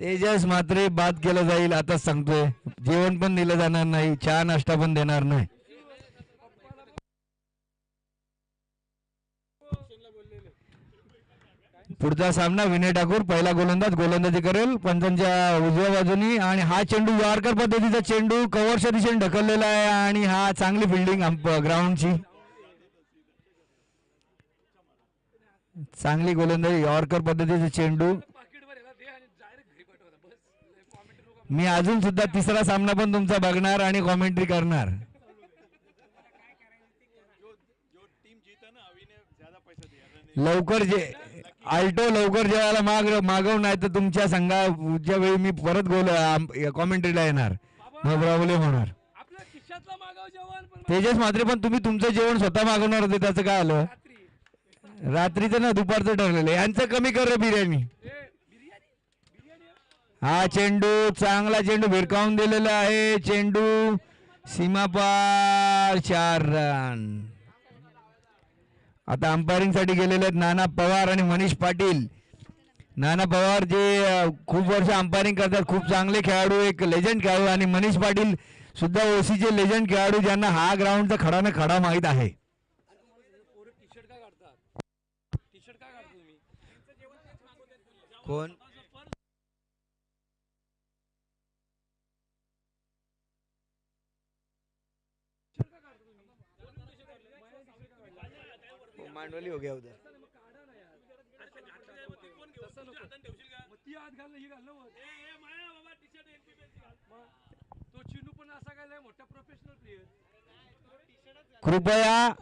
तेजस मात्र बाद केलं जाईल आता सांगतोय. जेवण पण दिलं जाणार नाही, चहा नाश्ता पण देणार नाही. पुढचा सामना विनय ठाकूर पहिला गोलंदाजी करेल पंचांच्या उजव्या बाजूनी. आणि हा चेंडू यॉर्कर पद्धतीचा चेंडू कव्हरच्या दिशेने ढकललेला आहे. आणि हा चांगली फिल्डिंग ग्राउंडची, चांगली गोलंदाजी यॉर्कर पद्धतीचा चेंडू. मी अजून सुद्धा तिसरा सामना पण तुमचा बघणार आणि कॉमेंट्री करणार. लवकर जे आल्टो लवकर जेवायला मागव नाही तर तुमच्या संघाच्या वेळी मी परत कॉमेंट्रीला येणार, मग प्रॉब्लेम होणार. तेजस मात्रे पण तुम्ही तुमचं जेवण स्वतः मागवणार होते, त्याचं काय आलं? रात्रीचं ना दुपारचं ठरलेलं. यांचं कमी कर रे बिर्याणी. हा चेंडू चांगला चेंडू भिरकावून दिलेला आहे. चेंडू सीमापार 4 रन. आता अंपायरिंग साठी गेलेले आहेत नाना पवार आणि मनीष पाटील. नाना पवार जे खूप वर्ष अंपायरिंग करतात, खूप चांगले खेळाडू, एक लेजंड खेळाडू. आणि मनीष पाटील सुद्धा ओसीचे लेजंड खेळाडू, ज्यांना हा ग्राउंडचा खडा न खडा माहीत आहे. कोण मांडवली हो गया उधर. कृपया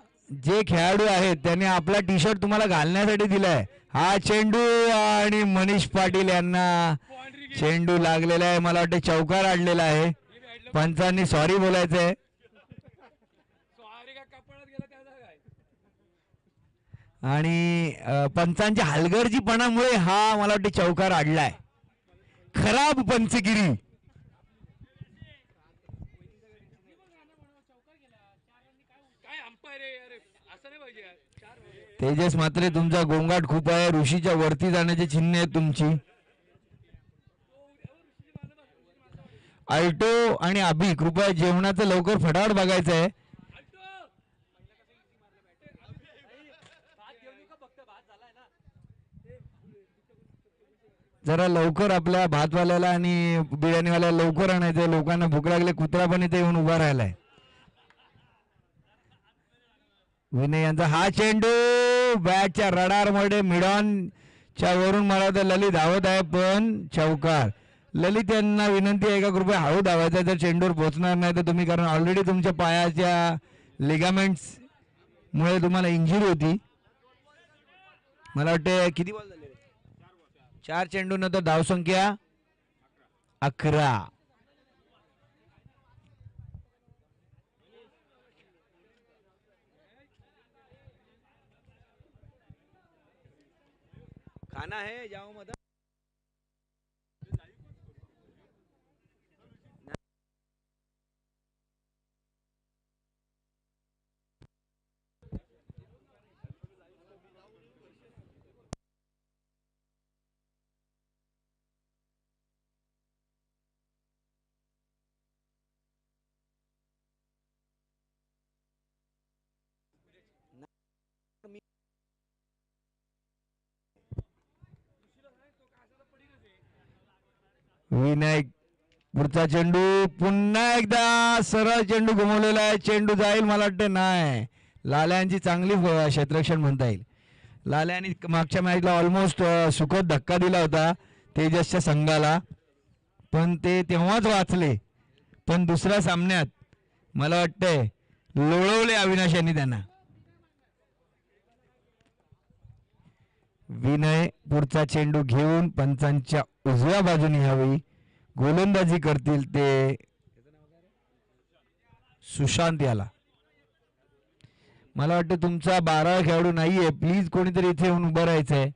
जे खेळाडू आहेत त्यांनी आपला टी शर्ट तुम्हाला घालण्यासाठी दिलाय. हा चेंडू आणि मनीष पाटील यांना चेंडू लागलेला आहे. मला वाटतं चौकार आडलेला आहे. पंचांनी सॉरी बोलायचंय. आणि पंचांच्या हलगर्जीपणामुळे हा मला वाटतं चौकार आडलाय. खराब पंचगिरी. तेजस मात्र तुमचा गोंगाट खूप आहे. ऋषीच्या वरती जाण्याची चिन्ह आहे तुमची. आल्टो आणि अभि कृपया जेवणाचं लवकर फटाफट बघायचं आहे. जरा लवकर आपल्या भातवाल्याला आणि बिर्याणीवाल्याला लवकर आणायचंय. लोकांना भूक लागले. कुत्रा पण इथे येऊन उभा राहिलाय. विनय यांचा हा चेंडू बॅटच्या रडारमध्ये मिडॉनच्या वरून मला तर ललित धावत आहे, पण चौकार. ललित यांना विनंती आहे का कृपया हळू धावायचा, जर चेंडूवर पोहोचणार नाही तर तुम्ही, कारण ऑलरेडी तुमच्या पायाच्या लिगामेंट्स मुळे तुम्हाला इंजुरी होती. मला वाटते किती बॉल झाले? 4 चेंडू नंतर धावसंख्या 11. खाना है जाओ मत. विनायक पुढचा चेंडू पुन्हा एकदा सरळ चेंडू घुमवलेला आहे. चेंडू जाईल मला वाटतं नाही. लाल्यांची चांगली क्षेत्ररक्षण म्हणता येईल. लाल्यांनी मागच्या मॅचला ऑलमोस्ट सुखद धक्का दिला होता तेजसच्या संघाला, पण ते तेव्हाच वाचले. पण दुसऱ्या सामन्यात मला वाटतंय लोळवले अविनाश यांनी त्यांना. विनय पुढचा चेंडू घेऊन पंचांच्या उजव्या बाजूने यावी गोलंदाजी करतील ते सुशांत याला. मला वाटतं तुमचा 12 खेळाडू नाहीये, प्लीज कोणीतरी इथे येऊन उभं राहायचंय.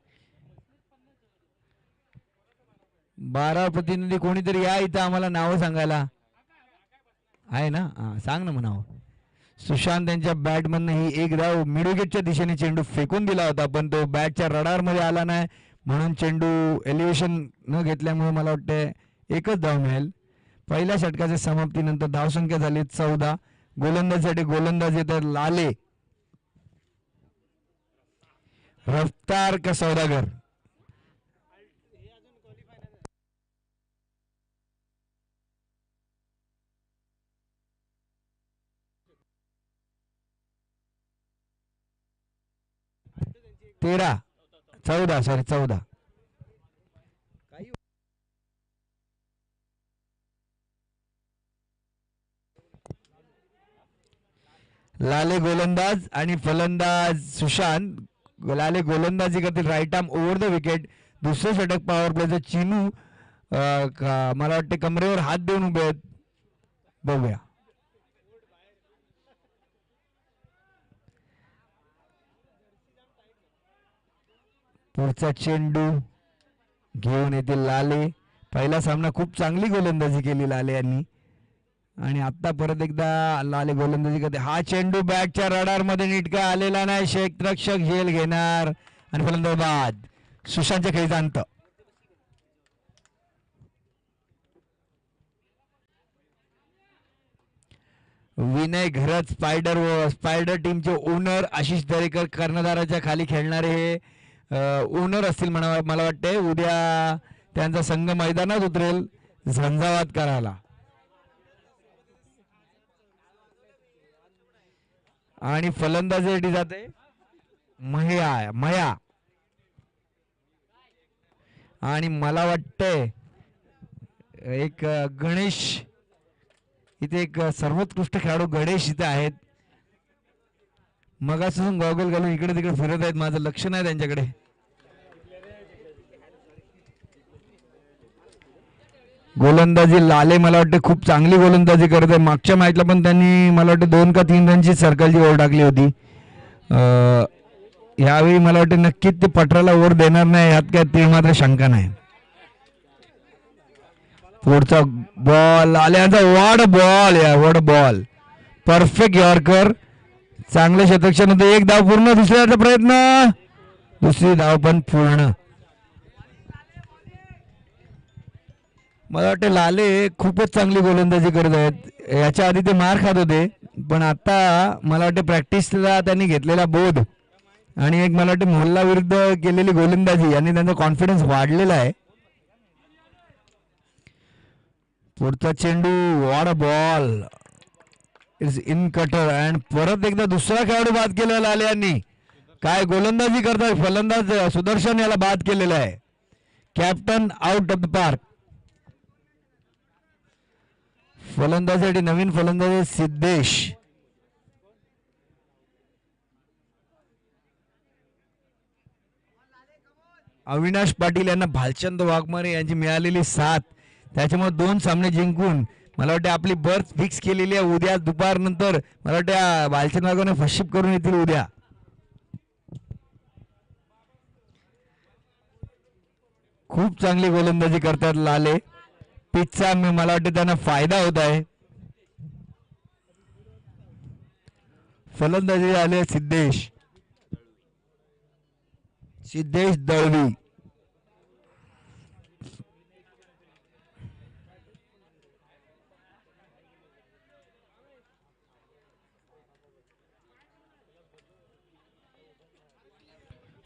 12 प्रतिनिधी कोणीतरी या इथं आम्हाला नावं सांगायला. आहे ना? सांग ना नाव. सुशांत यांच्या बॅटमधनं ही एक धाव मिडविकेटच्या दिशेने चेंडू फेकून दिला होता, पण तो बॅटच्या रडारमध्ये आला नाही म्हणून चेंडू एलिव्हेशन न घेतल्यामुळे मला वाटते एकच धाव मिळेल. पहिल्या षटकाच्या समाप्तीनंतर धावसंख्या झाली 14. गोलंदाजीसाठी गोलंदाज येतात लाले. रफ्तार का सौदागर. तेरा 14 सॉरी 14. लाले गोलंदाज आणि फलंदाज सुशांत. लाले गोलंदाजी करतील right arm over the wicket. दुसरं षटक पॉवर प्लेचं चिनू मला वाटते कमरेवर हात देऊन उभे आहेत. बघूया. पुढचा चेंडू घेऊन येतील लाले. पहिला सामना खूप चांगली गोलंदाजी केली लाले यांनी आणि आता परत एकदा लाले गोलंदाजी करते. हा चेंडू बॅटच्या रडार मध्ये नीट काय आलेला नाही. क्षेत्ररक्षक झेल घेणार आणि फलंदाज बाद. सुशांतच्या खेळीचा अंत. विनय घरत स्पायडर टीमचे ओनर आशिष दरेकर कर्णधाराच्या खाली खेळणारे हे ओनर असतील मला वाटते. उद्या त्यांचा संघ मैदानात उतरेल झंझावात करायला. आणि फलंदाजीसाठी जाते मया आणि मला वाटतंय एक गणेश इथे एक सर्वोत्कृष्ट खेळाडू गणेश इथे आहेत. मगापासून गॉगल घालून इकडे तिकडे फिरत आहेत. माझं लक्ष नाही त्यांच्याकडे. गोलंदाजी लाले मला वाटतं खूप चांगली गोलंदाजी करत आहे. मागच्या मॅचला पण त्यांनी मला वाटतं 2 का 3 रनची सर्कलची ओव्हर टाकली होती. यावेळी मला वाटतं नक्कीच ते पटराला ओव्हर देणार नाही यात काय ते मात्र शंका नाही. पुढचा बॉल आल्याचा वॉड बॉल परफेक्ट यॉर्कर. चांगले क्षेत्ररक्षण होते. एक धाव पूर्ण. दुसऱ्याचा प्रयत्न. दुसरी धाव पण पूर्ण. मला वाटतं लाले खूपच चांगली गोलंदाजी करत आहेत. याच्या आधी ते मार खात होते पण आता मला वाटतं प्रॅक्टिसला त्यांनी घेतलेला बोध आणि एक मला वाटतं मोहल्ला विरुद्ध केलेली गोलंदाजी यांनी त्यांचा कॉन्फिडन्स वाढलेला आहे. पुढचा चेंडू what a ball is in cutter and परत एकदा दुसरा खेळाडू बाद केलेला लाले यांनी. काय गोलंदाजी करतात. फलंदाज सुदर्शन याला बाद केलेला आहे. Captain out of the park. फलंदाजीसाठी नवीन फलंदाज सिद्धेश. अविनाश पाटील यांना भालचंद वाघमारे यांची मिळालेली साथ त्याच्यामुळे 2 सामने जिंकून मला वाटतं आपली बर्थ फिक्स केलेली आहे. उद्या दुपार नंतर मला वाटतं भालचंद वाघमारे फशिप करून येतील उद्या. खूप चांगली गोलंदाजी करतात लाले. पिचचा मला वाटतं त्यांना फायदा होत आहे. फलंदाजी आले सिद्धेश दळवी.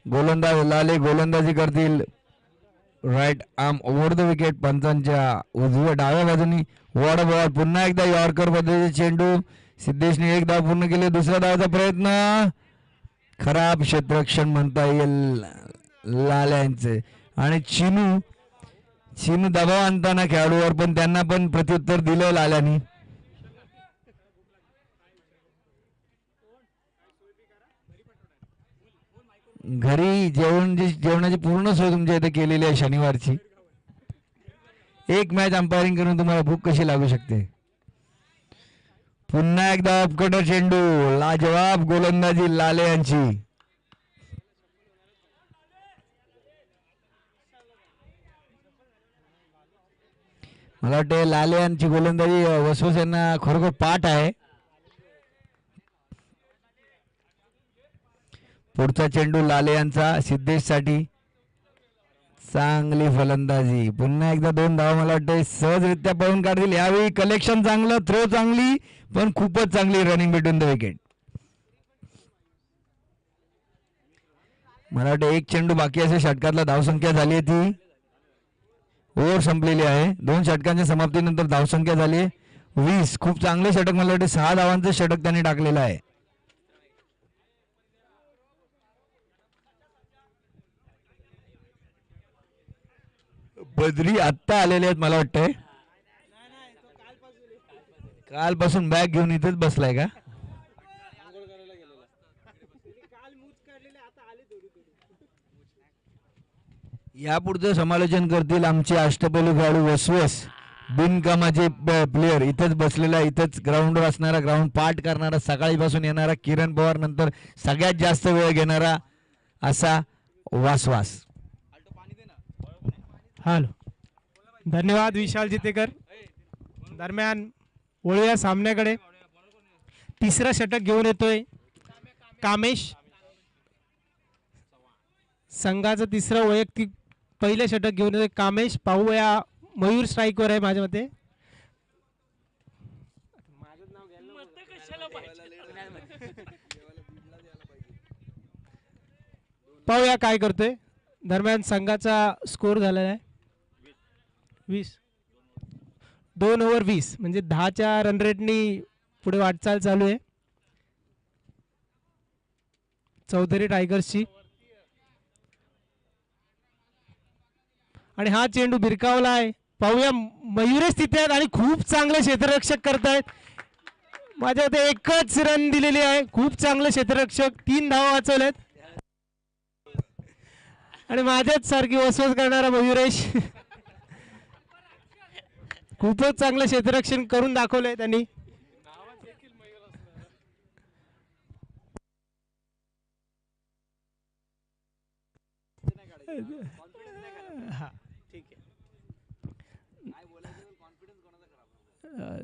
गोलंदाज लाले गोलंदाजी करतील right arm over the wicket. पंचांच्या उजव्या डाव्या बाजूनी वॉड बॉल. पुन्हा एकदा यॉर्कर पद्धतीचे चेंडू. सिद्धेशने एक धाव पूर्ण केले. दुसऱ्या धावाचा प्रयत्न. खराब क्षेत्ररक्षण म्हणता येईल लाल्यांचे. आणि चिनू दबाव आणताना खेळाडूवर पण त्यांना पण प्रत्युत्तर दिलं लाल्यांनी. घरी जेवणाची पूर्ण सोय तुमच्या इथे केलेली आहे शनिवारची. एक मॅच अंपायरिंग करून तुम्हाला भूक कशी लागू शकते. पुन्हा एकदा अपकटर चेंडू. लाजवाब गोलंदाजी लाले यांची. मला वाटते लाले यांची गोलंदाजी वसवस यांना खरोखर पाठ आहे. पुढचा चेंडू लाले यांचा सिद्धेश साठी. चांगली फलंदाजी, पुन्हा एकदा 2 धावा मला वाटतं सहजरित्या पळून काढतील. यावेळी कलेक्शन चांगलं, थ्रो चांगली, पण खूपच चांगली रनिंग बिटवीन द विकेट. मला वाटतं एक चेंडू बाकी असे षटकातला धावसंख्या झाली आहे ती ओव्हर संपलेली आहे. 2 षटकांच्या समाप्तीनंतर धावसंख्या झाली आहे 20. खूप चांगले षटक, मला वाटतं 6 धावांचं षटक त्यांनी टाकलेलं आहे. बद्री आत्ता आलेले आहेत मला वाटतंय, कालपासून बॅग घेऊन इथेच बसलाय का? यापुढचं समालोचन करतील आमचे अष्टपैलू खेळाडू वसवस. बिनकामाचे प्लेयर इथंच बसलेला, इथंच ग्राउंडवर असणारा, ग्राउंड पाठ करणारा, सकाळीपासून येणारा किरण पवार, नंतर सगळ्यात जास्त वेळ घेणारा असा वासवास. हॅलो, धन्यवाद विशाल जितेकर. दरम्यान वळूया सामन्याकडे. तिसरा षटक घेऊन येतोय कामेश. संघाचं तिसरं वैयक्तिक पहिलं षटक घेऊन येतोय कामेश. पाहूया, मयूर स्ट्राईकवर आहे माझ्या मते. पाहूया काय करतोय. दरम्यान संघाचा स्कोर झालेला आहे 20. 2 ओव्हर 20 म्हणजे 10च्या रन रेटनी पुढे वाटचाल चालू आहे चौधरी टायगर्सची. आणि हा चेंडू भिरकावला आहे. पाहूया, मयुरेश तिथे आहेत आणि खूप चांगले क्षेत्ररक्षक करतायत. माझ्या मते एकच रन दिलेली आहे. खूप चांगले क्षेत्ररक्षक, 3 धावा वाचवल्यात. आणि माझ्याच सारखी वसवस करणारा मयुरेश खूपच चांगलं क्षेत्ररक्षण करून दाखवलंय त्यांनी.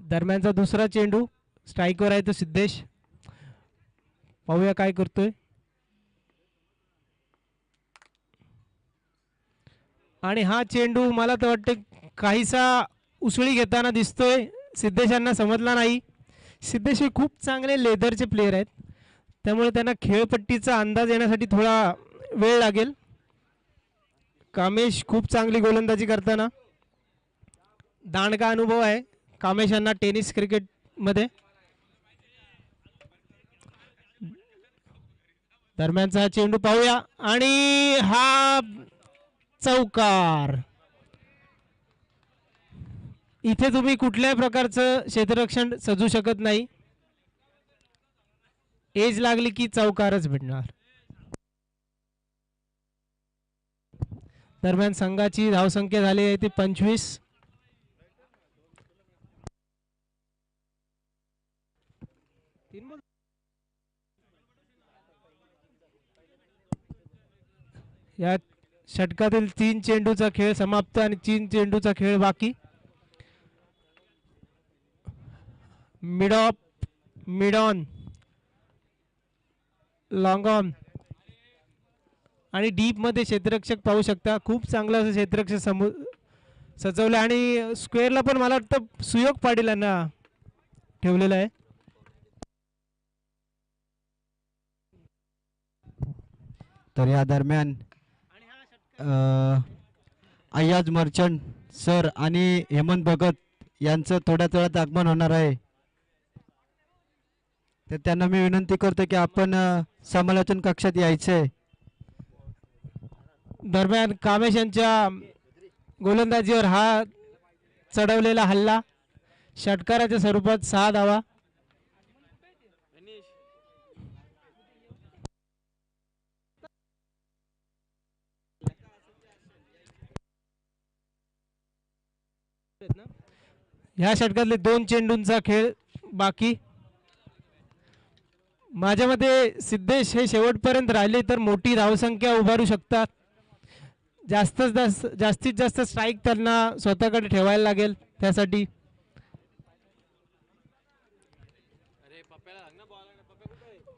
दरम्यानचा दुसरा चेंडू स्ट्राईकवर आहे तो सिद्धेश. पाहूया काय करतोय. आणि हा चेंडू मला तर वाटतं काहीसा उसळी घेताना दिसतोय. सिद्धेशांना समजला नाही. सिद्धेश हे खूप चांगले लेदरचे प्लेयर आहेत, त्यामुळे त्यांना खेळपट्टीचा अंदाज येण्यासाठी थोडा वेळ लागेल. कामेश खूप चांगली गोलंदाजी करताना, दांडगा अनुभव आहे कामेश यांना टेनिस क्रिकेटमध्ये. दरम्यानचा हा चेंडू पाहूया आणि हा चौकार. इथे तुम्ही कुठल्याही प्रकारचं क्षेत्ररक्षण सजू शकत नाही. एज लागली की चौकारच भेटणार. दरम्यान संघाची धावसंख्या झाली आहे ती 25. या षटकातील 3 चेंडूचा खेळ समाप्त आणि 3 चेंडूचा खेळ बाकी. Mid of, mid on, long on आणि डीप मध्ये क्षेत्ररक्षक पाहू शकता. खूप चांगलं असं क्षेत्ररक्षक सजवलं आणि स्क्वेअरला पण मला वाटतं सुयोग पाटील यांना ठेवलेलं आहे. तर या दरम्यान अय्याज मर्चंट सर आणि हेमंत भगत यांचं थोड्याच वेळात आगमन होणार आहे. तर त्यांना मी विनंती करतो की आपण समालोचन कक्षात यायचे. दरम्यान कामेश यांच्या गोलंदाजीवर हा चढवलेला हल्ला षटकाराच्या स्वरूपात 6 धावा. ह्या षटकातले 2 चेंडूंचा खेळ बाकी. माझ्या मते सिद्धेश हे शेवटपर्यंत राहिले तर मोठी धावसंख्या उभारू शकतात. जास्तीत जास्त स्ट्राईक त्यांना स्वतःकडे ठेवायला लागेल. त्यासाठी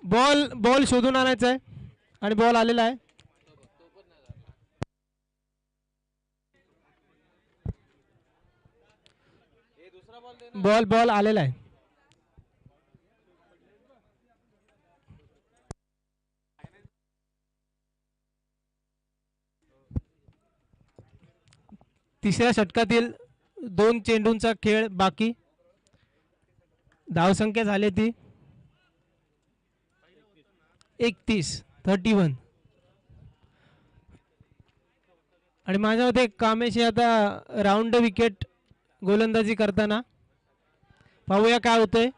बॉल शोधून आणायचा आहे आणि बॉल आलेला आहे. बॉल बॉल आलेला आहे. तिसऱ्या षटकातील 2 चेंडूंचा खेळ बाकी. धावसंख्या झाली ती 31 आणि माझ्या मते कामेशी आता राऊंड विकेट गोलंदाजी करताना. पाहूया काय होतंय.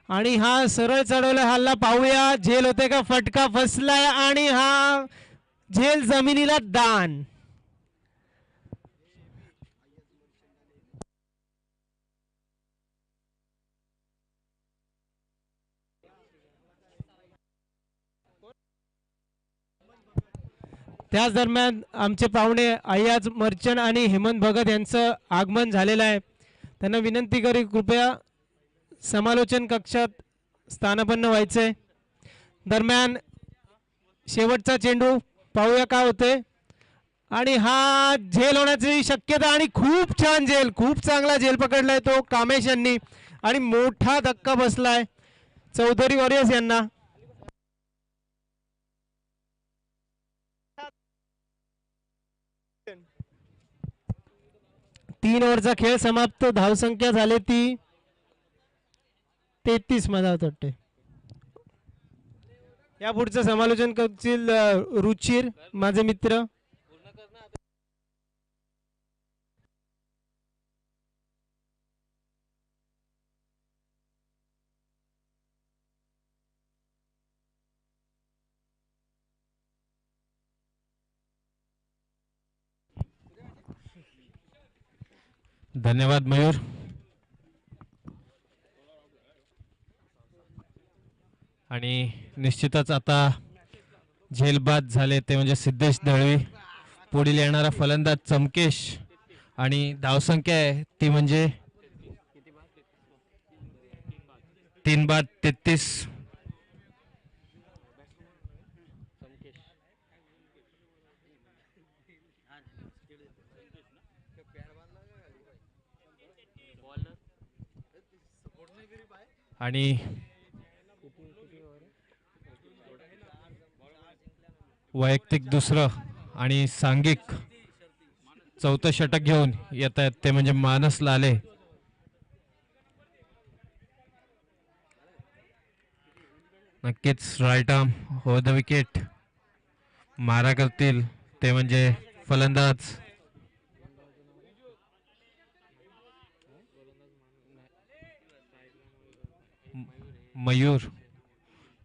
आणि हा सरळ चढवला हल्ला. पाहूया झेल होते का. फटका फसलाय आणि हा झेल जमिनीला दान. त्याच दरम्यान आमचे पाहुणे अय्याज मर्चंट आणि हेमंत भगत यांचं आगमन झालेलं आहे. त्यांना विनंती करी कृपया समालोचन कक्षात स्थानापन्न व्हायचंय. दरम्यान शेवटचा चेंडू. पाहूया काय होतंय. आणि हा झेल होण्याची शक्यता आणि खूप छान झेल. खूप चांगला झेल पकडलाय तो कामेश यांनी आणि मोठा धक्का बसलाय चौधरी वॉरियर्स यांना. तीन ओव्हरचा खेळ समाप्त. धावसंख्या झाली ती 33 मला वाटते. या पुढचं समालोचन करतील रुचिर माझे मित्र. धन्यवाद मयूर. आणि निश्चितच आता झेलबाद झाले ते म्हणजे सिद्धेश दळवी. पुढील येणारा फलंदाज चमकेश आणि धावसंख्या आहे ती म्हणजे 3 बाद 33. आणि वैयक्तिक दुसरं आणि सांघिक चौथं षटक घेऊन येत आहेत ते म्हणजे मानस लाले. नक्कीच right arm over the wicket मारा करतील ते म्हणजे फलंदाज मयूर.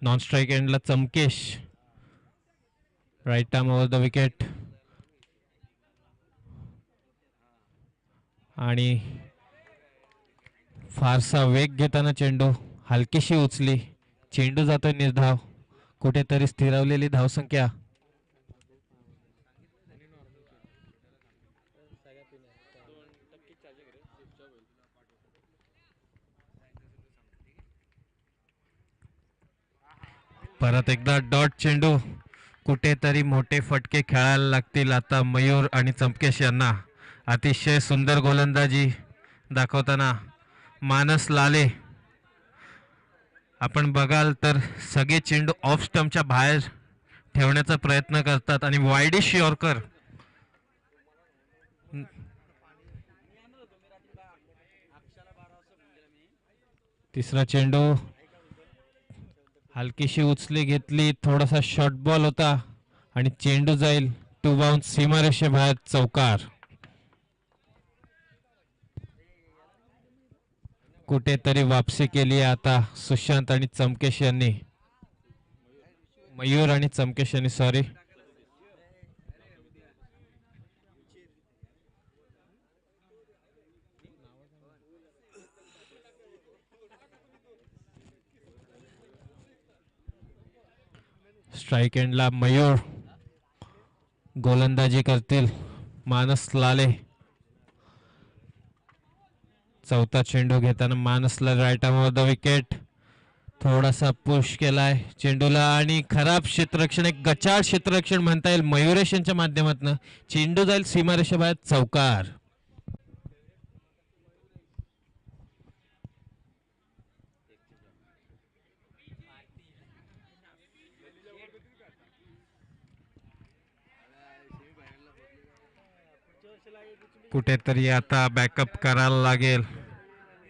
नॉन स्ट्राईक एंडला Chamkesh. Right arm over the wicket. आणि फारसा वेग घेताना चेंडू हलकीशी उचली. चेंडू जातोय निर्धाव. कुठेतरी स्थिरावलेली धावसंख्या. परत एकदा डॉट चेंडू. कुठेतरी मोठे फटके खेळायला लागतील आता मयूर आणि चमकेश यांना. अतिशय सुंदर गोलंदाजी दाखवताना मानस लाले. आपण बघाल तर सगळे चेंडू ऑफ स्टंपच्या बाहेर ठेवण्याचा प्रयत्न करतात आणि वाईडिश यॉर्कर. तिसरा चेंडू हलकीशी उचली घेतली. थोडासा शॉर्ट बॉल होता आणि चेंडू जाईल 2 बाउन्स सीमारेषेबाहेर चौकार. कुठेतरी वापसी केली आता सुशांत आणि चमकेश यांनी. मयूर आणि चमकेश यांनी सॉरी. स्ट्राइक एंडला मयूर गोलंदाजी करतील मानस लाले. चौथा चेंडू घेताना मानसला right arm over the wicket. थोडासा पुश केलाय चेंडूला आणि खराब क्षेत्ररक्षण, एक गचाळ क्षेत्ररक्षण म्हणता येईल मयुरेश यांच्या माध्यमातून. चेंडू जाईल सीमारेषेबाहेर, चौकार. कुठेतरी आता बॅकअप करायला लागेल,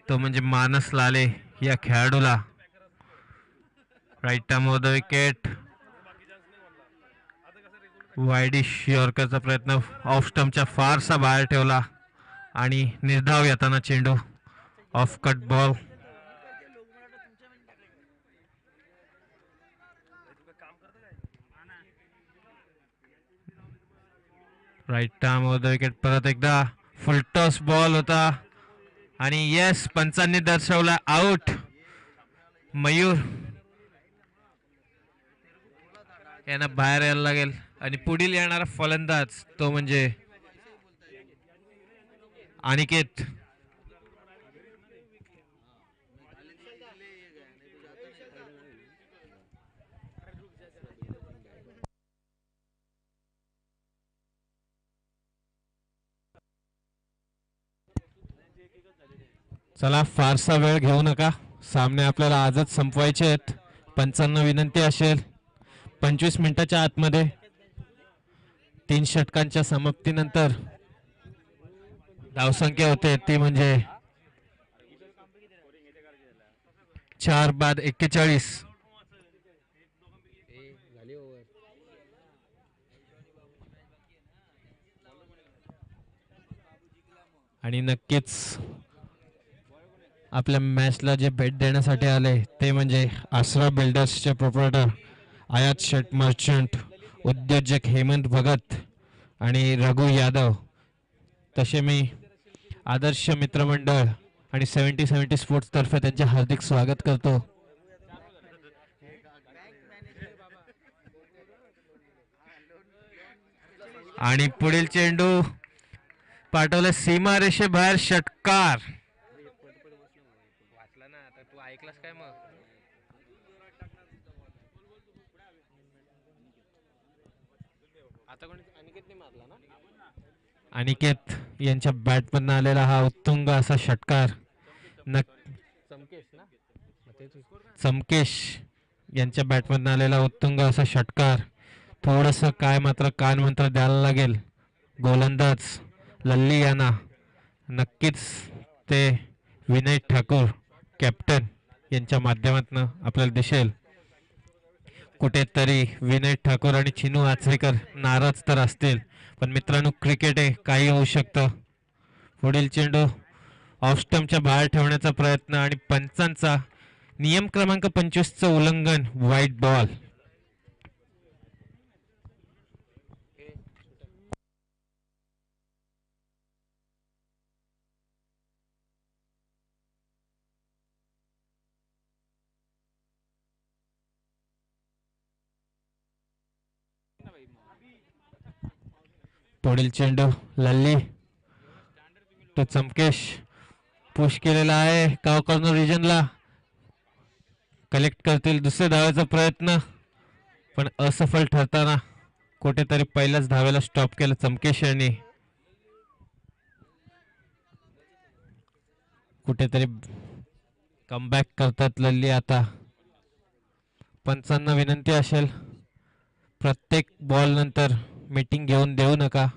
तो म्हणजे मानस लाले या खेळाडूला. Right term of the wicket. Wideish यॉर्करचा प्रयत्न ऑफ स्टंपच्या फारसा बाहेर ठेवला आणि निर्धाव येताना चेंडू. Off cut ball. Right term of the wicket. परत एकदा फुलटॉस बॉल होता आणि येस, पंचांनी दर्शवला आउट. मयूर यांना बाहेर यायला लागेल आणि पुढील येणारा फलंदाज तो म्हणजे अनिकेत. चला, फारसा वेळ घेऊ नका, सामने आपल्याला आजच संपवायचे आहेत. पंचांना विनंती असेल 25 मिनिटाच्या आतमध्ये 3 षटकांच्या समाप्तीनंतर धावसंख्या होते ती म्हणजे 4 बाद 41. आणि नक्कीच आपल्या मॅचला जे भेट देण्यासाठी आले ते म्हणजे आसरा बिल्डर्सचे प्रोप्रायटर आयात शेट मर्चंट, उद्योजक हेमंत भगत आणि रघु यादव. तसे मी आदर्श मित्रमंडळ आणि 70-70 स्पोर्ट्स तर्फे त्यांचे हार्दिक स्वागत करतो. आणि पुढील चेंडू पाठवले सीमारेषे बाहेर, षटकार. अनिकेत यांच्या बॅटमधून आलेला हा उत्तुंग असा षटकार. चमकेश यांच्या बॅटमधून आलेला उत्तुंग असा षटकार. थोडस काय मात्र कान मंत्र द्यायला लागेल गोलंदाज लल्ली यांना. नक्कीच ते विनय ठाकूर कॅप्टन यांच्या माध्यमातून आपल्याला दिसेल. कुठेतरी विनय ठाकूर आणि चिनू आचरेकर नाराज तर असतील, पण मित्रांनो क्रिकेट आहे, काही होऊ शकतं. पुढील चेंडू ऑफ स्टंपच्या बाहेर ठेवण्याचा प्रयत्न आणि पंचांचा नियम क्रमांक 25चं उल्लंघन, व्हाईट बॉल. पुढील चेंडू लल्ली तो चमकेश पुश केलेला आहे काव कॉर्नर रिजनला. कलेक्ट करतील दुसऱ्या धावेचा प्रयत्न, पण असफल ठरताना कुठेतरी पहिल्याच धावेला स्टॉप केलं चमकेश यांनी. कुठेतरी कमबॅक करतात लल्ली आता. पंचांना विनंती असेल प्रत्येक बॉल नंतर मीटिंग घेऊन देऊ नका.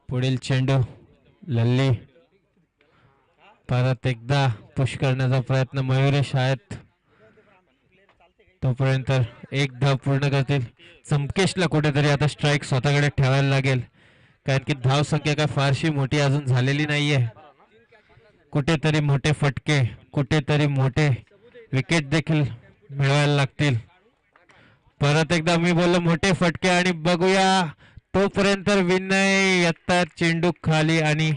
पुढील चेंडू लल्ली परत एकदा पुश करण्याचा प्रयत्न मयुरेश आहेत. तोपर्यंत एक धाव पूर्ण करतील. चमकेशला कुठेतरी आता स्ट्राईक स्वतःकडे ठेवायला लागेल, कारण की धाव संख्या काय फारशी मोठी अजून झालेली नाहीये. कुठेतरी मोठे फटके, कुठेतरी मोठे विकेट देखील मिळवायला लागतील. परत एकदा मी बोललो मोठे फटके आणि बघूया. तोपर्यंत विनय येतात चेंडू खाली आणि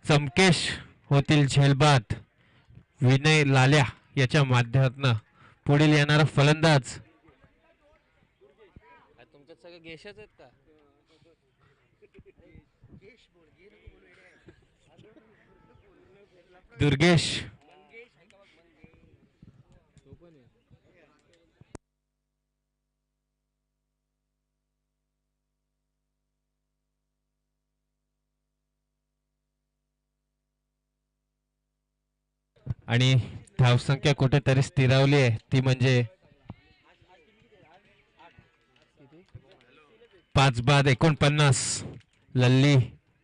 चमकेश होतील झेलबाद. विनय लाल्या याच्या माध्यमातून पुढील येणारा फलंदाज तुमच्यात सगळं गेशच आहेत का? दुर्गेश आणि धावसंख्या कुठेतरी स्थिरावली आहे, ती म्हणजे 5 बाद 49. लल्ली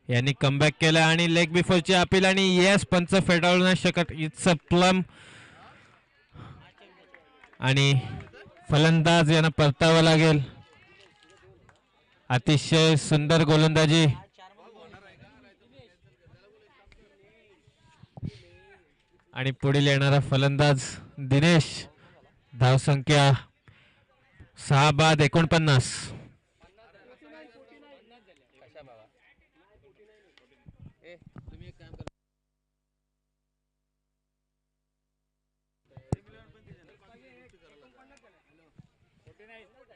यांनी कमबॅक केला आणि लेग बिफोरची अपील आणि येस पंच फेटाळू नाही शकत. इट्स अ प्लम आणि फलंदाज यांना परतावं लागेल. अतिशय सुंदर गोलंदाजी आणि पुढील येणारा फलंदाज दिनेश. धावसंख्या 6 बाद 49.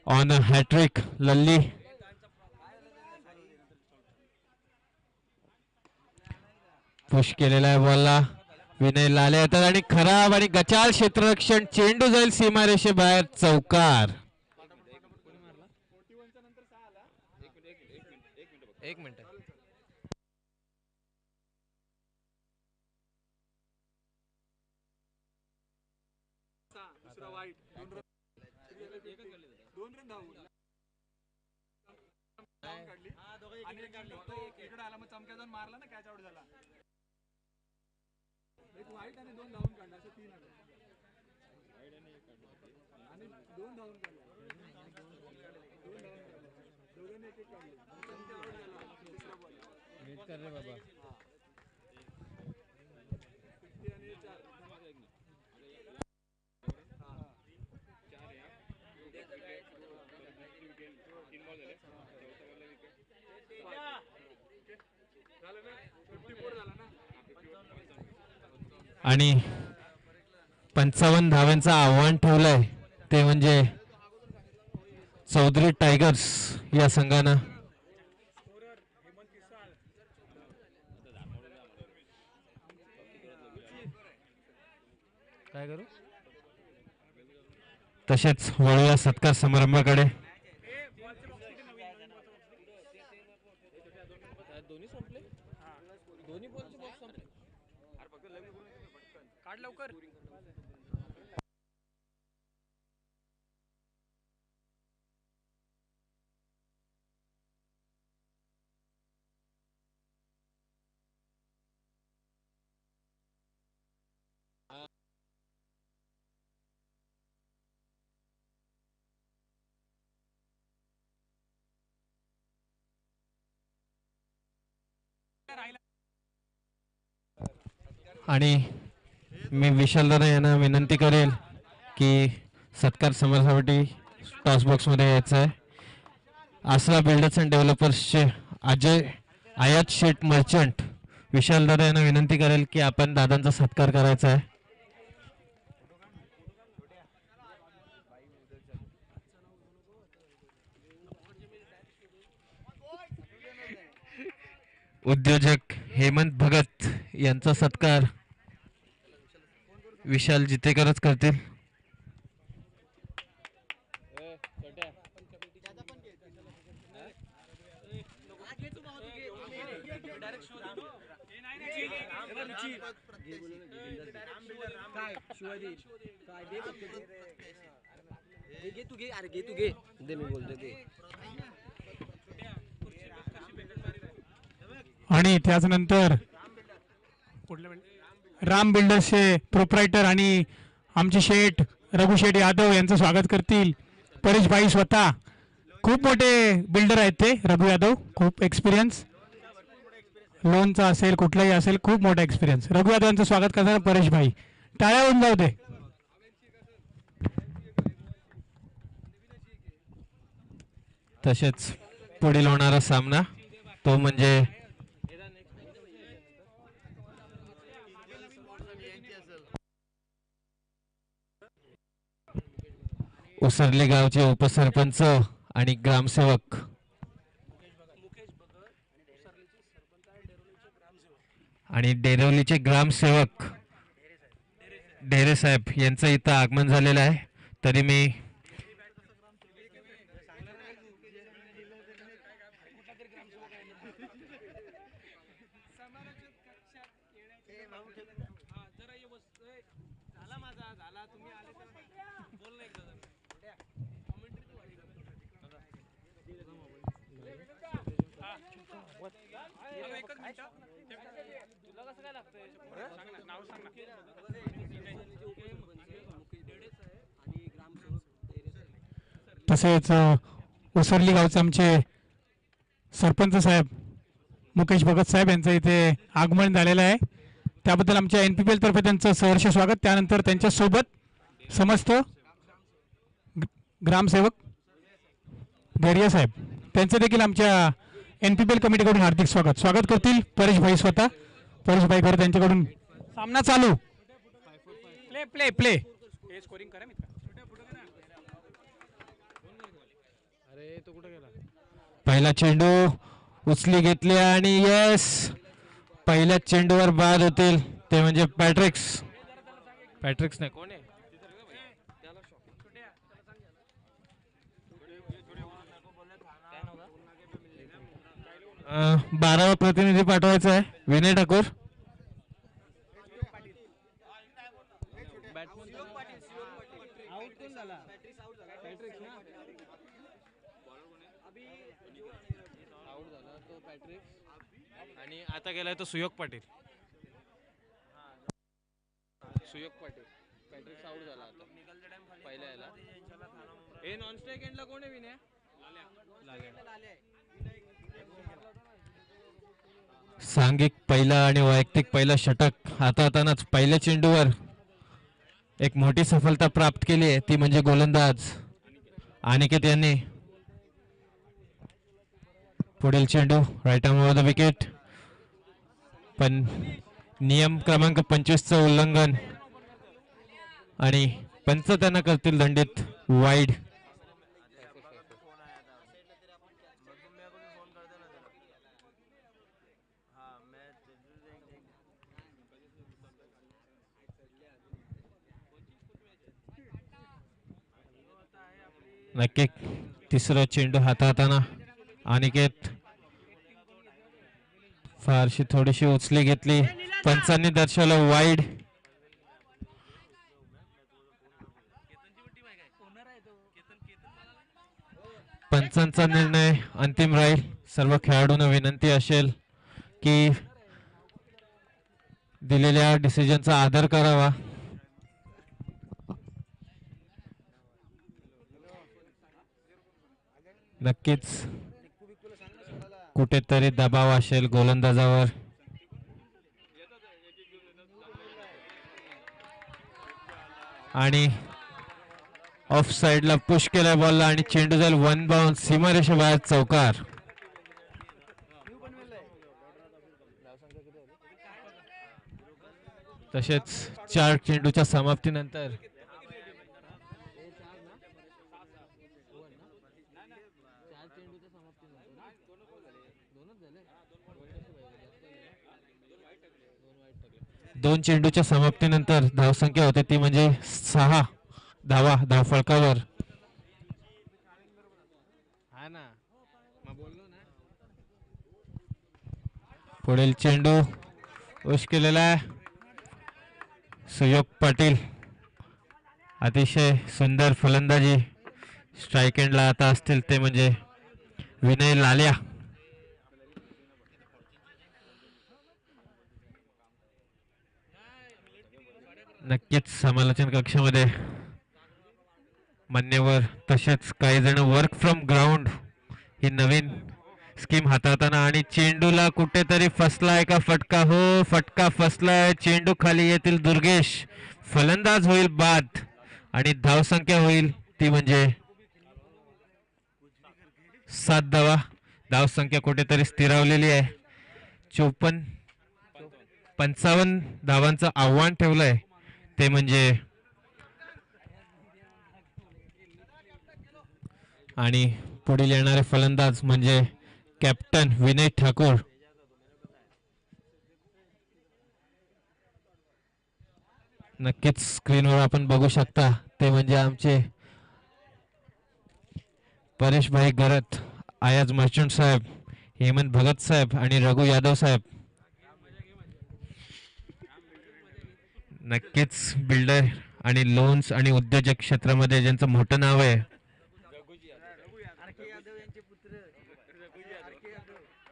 ऑन अ हॅट्रिक लल्ली. पुश केलेला आहे बॉलला. विनय लाले येतात आणि खराब आणि गचाल क्षेत्ररक्षण. चेंडू जाईल सीमारेषेबाहेर. चौकार. एक मिनिट. आणि 55 धावांचं आव्हान ठेवलंय, ते म्हणजे चौधरी टायगर्स या संघानं. काय करू? तसेच वळूया सत्कार समारंभाकडे. दोन्ही संपले. दोन्ही बॉलचे बॉल संपले. काढ लवकर. आणि मी विशाल दादा यांना विनंती करेल की सत्कार समारंभासाठी टॉस बॉक्समध्ये यायचं आहे. आसरा बिल्डर्स अँड डेव्हलपर्सचे अजय आयात शेठ मर्चंट विशाल दादा यांना विनंती करेल की आपण दादांचा सत्कार करायचा आहे. उद्योजक हेमंत भगत यांचा सत्कार विशाल जितेकरच करतील. आणि त्याच्यानंतर राम बिल्डर्सचे प्रोप्रायटर आणि आमचे शेठ रघु शेठ यादव यांचं स्वागत करतील परेशभाई. स्वतः खूप मोठे बिल्डर आहेत ते. रघु यादव खूप एक्सपिरियन्स, लोनचा असेल कुठलाही असेल, खूप मोठा एक्सपिरियन्स. रघु यादव यांचं स्वागत करताना परेशभाई. टाळ्या होऊन जाऊ दे. तसेच पुढील होणारा सामना तो म्हणजे उसरली गावचे उपसरपंच आणि ग्रामसेवक आणि डेरवलीचे ग्रामसेवक डेरे साहेब यांचं इथं आगमन झालेलं आहे. तरी मी तसेच उसरली गावचे आमचे सरपंच साहेब मुकेश भगत साहेब यांचं इथे आगमन झालेलं आहे. त्याबद्दल आमच्या NPPL तर्फे त्यांचं सहर्ष स्वागत. त्यानंतर त्यांच्यासोबत समस्त ग्रामसेवक गैरिया साहेब त्यांचं देखील आमच्या NPPL कमिटीकडून हार्दिक स्वागत करतील परेशभाई स्वतः. परेशभाई खरं त्यांच्याकडून सामना चालू. प्ले प्ले प्ले स्कोरिंग करा मित्र. पहिला चेंडू उचली घेतली आणि येस पहिल्या चेंडूवर बाद होतील ते म्हणजे पॅट्रिक्स नाही कोण आहे 12वा प्रतिनिधी पाठवायचा आहे विनय ठाकूर. आणि आता गेलाय तो सुयोग पाटील. पॅट्रिक्स आउट झाला आता पहिल्या याला. हे नॉन स्ट्राइक एंडला कोण आहे विनय? सांघिक पहिला आणि वैयक्तिक पहिला षटक हाताळतानाच पहिल्या चेंडूवर एक मोठी सफलता प्राप्त केली आहे ती म्हणजे गोलंदाज अनिकेत यांनी. पुढील चेंडू right arm over the wicket पण नियम क्रमांक 25चं उल्लंघन आणि पंच त्यांना करतील दंडित वाईड. नक्की तिसरा चेंडू हाताळताना अनिकेत फारशी थोडीशी उचली घेतली पंचांनी दर्शवलं वाईड. पंचांचा निर्णय अंतिम राहील. सर्व खेळाडूंना विनंती असेल की दिलेल्या डिसिजनचा आदर करावा. नक्कीच कुठेतरी दबाव असेल गोलंदाजावर. आणि ऑफ साइडला पुश केलाय बॉलला आणि चेंडू जाईल वन बाउंड सीमारेषेबाहेर चौकार. तसेच 4 चेंडूच्या समाप्तीनंतर दोन चेंडूच्या समाप्तीनंतर धावसंख्या होते ती म्हणजे 6 धावा धावफलकावर. पुढील चेंडू उश केलेला आहे सुयोग पाटील. अतिशय सुंदर फलंदाजी. स्ट्राईक एंडला आता असतील ते म्हणजे विनय लाल्या. नक्कीच समालोचन कक्षामध्ये मान्यवर तसेच काही जण work from ground he Naveen scheme हाताळताना आणि चेंडूला कुठेतरी फसलाय का फटका. हो फटका फसलाय. चेंडू खाली येतील दुर्गेश. फलंदाज होईल बाद आणि धावसंख्या होईल ती म्हणजे 7 धावा. धावसंख्या कुठेतरी स्थिरावलेली आहे. 55 धावांचं आव्हान ठेवलंय ते म्हणजे आणि पुढील येणारे फलंदाज म्हणजे कॅप्टन विनय ठाकूर. नक्कीच स्क्रीनवर आपण बघू शकता ते म्हणजे आमचे परेशभाई गरत, आयाज मर्चंट साहेब, हेमंत भगत साहेब आणि रघु यादव साहेब. नक्कीच बिल्डर आणि लोन्स आणि उद्योजक क्षेत्रामध्ये ज्यांचं मोठं नाव आहे,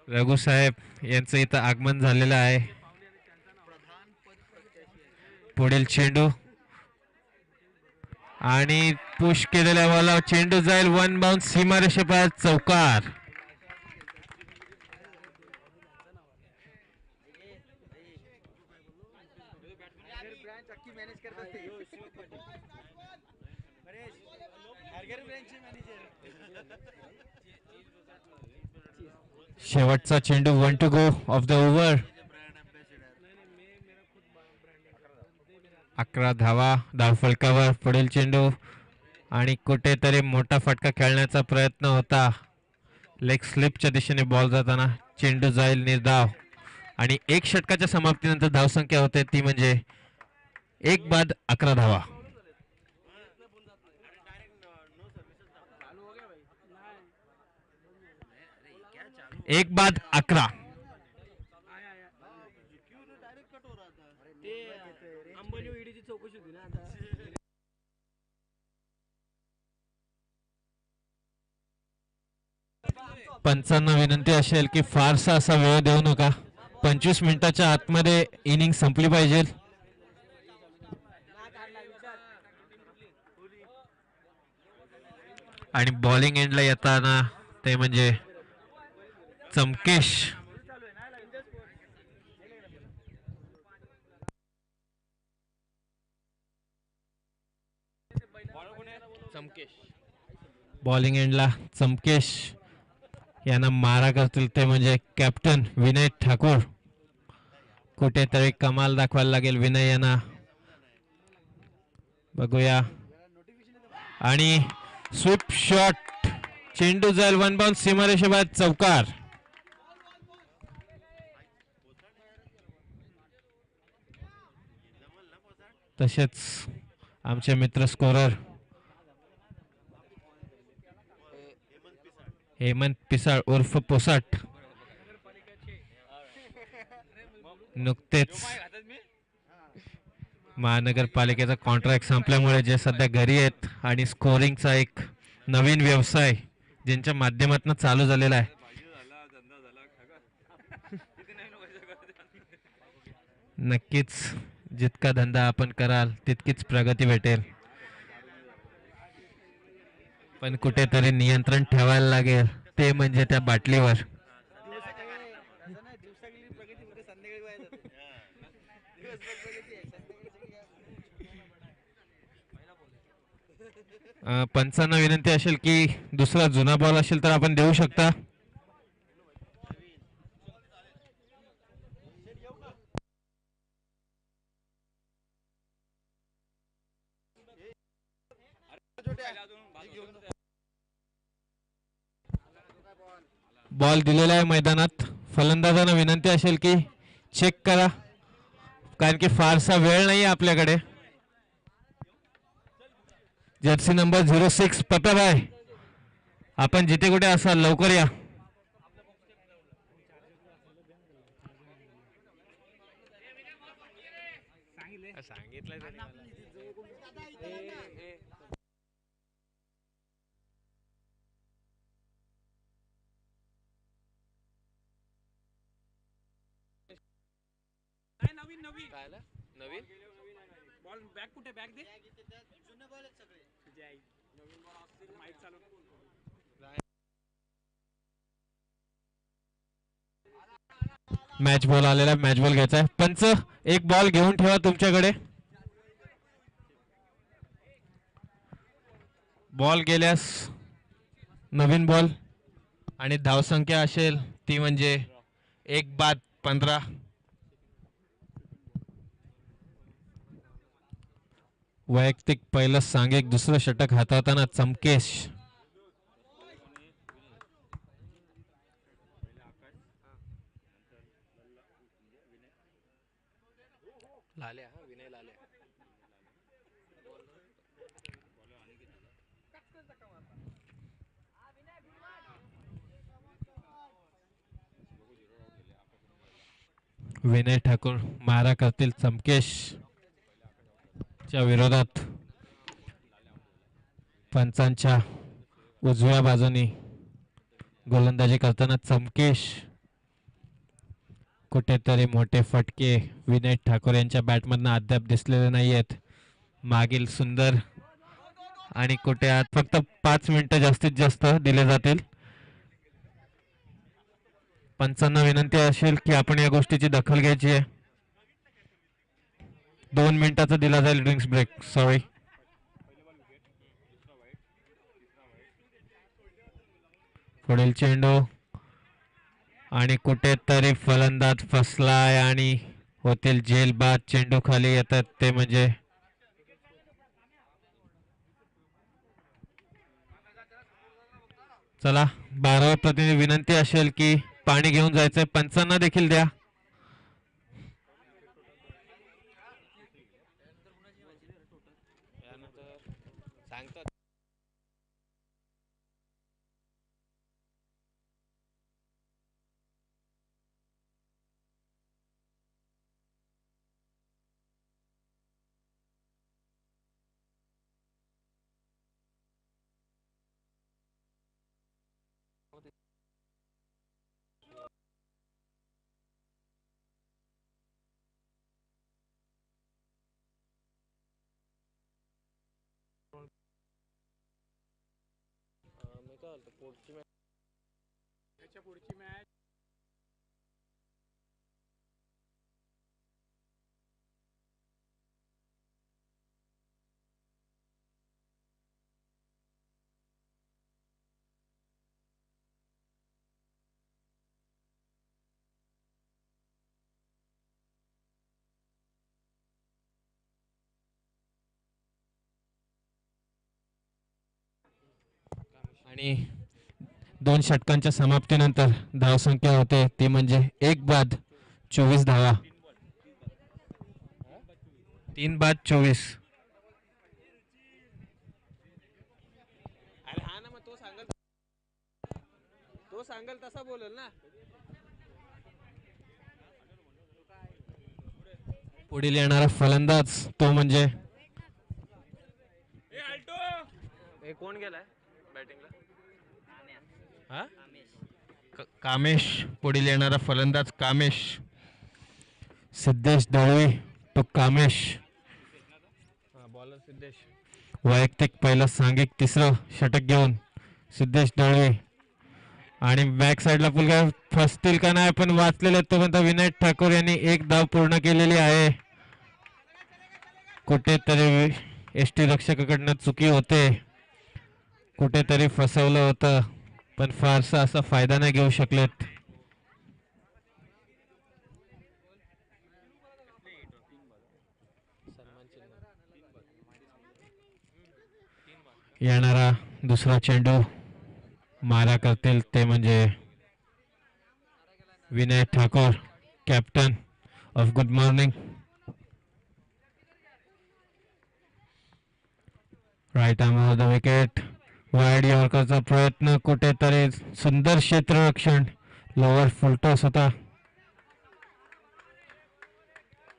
रघु साहेब यांचं इथं आगमन झालेलं आहे. पुढील चेंडू आणि पुश केलेल्या बॉलवर चेंडू जाईल वन बाउंड सीमारेषेपार चौकार. शेवटचा चेंडू 1 to go of the over. 11 धावा धावफलकावर. पुढील चेंडू आणि कुठेतरी मोठा फटका खेळण्याचा प्रयत्न होता. लेग स्लिपच्या दिशेने बॉल जाताना चेंडू जाईल निर्धाव आणि एक षटकाच्या समाप्तीनंतर धावसंख्या होते ती म्हणजे 1 बाद 11 धावा. एक बाद 11. पंचांना विनंती असेल की फारसा असा वेळ देऊ नका. 25 मिनिटाच्या आतमध्ये इनिंग संपली पाहिजे. आणि बॉलिंग एंडला येताना ते म्हणजे चमकेश. बॉलिंग एंडला चमकेश यांना मारा करतील ते म्हणजे कॅप्टन विनय ठाकूर. कुठेतरी कमाल दाखवायला लागेल विनय यांना. बघूया आणि स्वीप शॉट. चेंडू जाईल वन बाउंड सीमारेषेबाहेर चौकार. तसेच आमचे मित्र स्कोरर हेमंत पिसाळ उर्फ पोसाट नुकतेच महानगरपालिकेचा कॉन्ट्रॅक्ट संपल्यामुळे जे सध्या घरी आहेत आणि स्कोरिंगचा एक नवीन व्यवसाय ज्यांच्या माध्यमातून चालू झालेला आहे. नक्कीच जितका धंदा आपण कराल तितकीच प्रगती भेटेल, पण कुठेतरी नियंत्रण ठेवायला लागेल ते म्हणजे त्या बाटलीवर. पंचांना विनंती असेल की दुसरा जुना बॉल असेल तर आपण देऊ शकता. बॉल दिलेला आहे मैदानात. फलंदाजांना विनंती असेल की चेक करा, कारण की फारसा वेळ नाही आपल्याकडे. जर्सी नंबर 06 पप्याभाई, आपण जिथे कुठे असाल लवकर या. नवीन बॉल बॅग कुठे बॅग दे. मॅच बॉल आलेला, मॅच बॉल घ्यायचा आहे. पंच एक बॉल घेऊन ठेवा तुमच्याकडे. बॉल गेल्यास नवीन बॉल आणि धावसंख्या असेल ती म्हणजे 1 बाद 15. वैयक्तिक पहिलं सांघिक दुसरं षटक हाताळताना चमकेश. लाल्या हा विनय लाल्या. विनय ठाकूर मारा करतील चमकेश च्या विरोधात. पंचांच्या उजव्या बाजूनी गोलंदाजी करताना चमकेश. कुठेतरी मोठे फटके विनय ठाकूर यांच्या बॅटमधनं अद्याप दिसलेले नाही आहेत. मागील सुंदर आणि कुठे आत फक्त 5 मिनिटं जास्तीत जास्त दिले जातील. पंचांना विनंती असेल की आपण या गोष्टीची दखल घ्यायची आहे. 2 मिनिटाचा दिला जाईल ड्रिंक्स ब्रेक. सॉरी. पुढील चेंडू आणि कुठेतरी फलंदाज फसलाय आणि होतील जेल बाद. चेंडू खाली येतात ते म्हणजे चला 12 प्रतिनिधी विनंती असेल की पाणी घेऊन जायचंय. पंचांना देखील द्या. सांगतात मी काय बोलतो पुढची मॅच त्याच्या पुढची मॅच आणि 2 षटकांच्या समाप्तीनंतर धावसंख्या होते ती म्हणजे 1 बाद 24 धावा. 3 बाद 24. अरे हा ना मग तो सांगल तसा बोलेल ना. पुढील येणारा फलंदाज तो म्हणजे हे कोण गेलाय बॅटिंगला. हा कामेश. पुढील येणारा फलंदाज कामेश. सिद्धेश दळवी तो कामेश. बॉलर सिद्धेश. वैयक्तिक पहिलं सांघिक तिसरं षटक घेऊन सिद्धेश दळवी. आणि बॅक साईडला पुलगा फसतील का नाही पण वाचलेले तोपर्यंत विनय ठाकूर यांनी 1 धाव पूर्ण केलेली आहे. कुठेतरी एसटी रक्षकाकडनं चुकी होते. कुठेतरी फसवलं होतं पण फारसा असा फायदा नाही घेऊ शकलेत. येणारा दुसरा चेंडू मारा करतील ते म्हणजे Vinay Thakur captain of good morning. Right arm the wicket. Wide यॉर्करचा प्रयत्न. कुठेतरी सुंदर क्षेत्ररक्षण. लोअर फुलटॉस होता.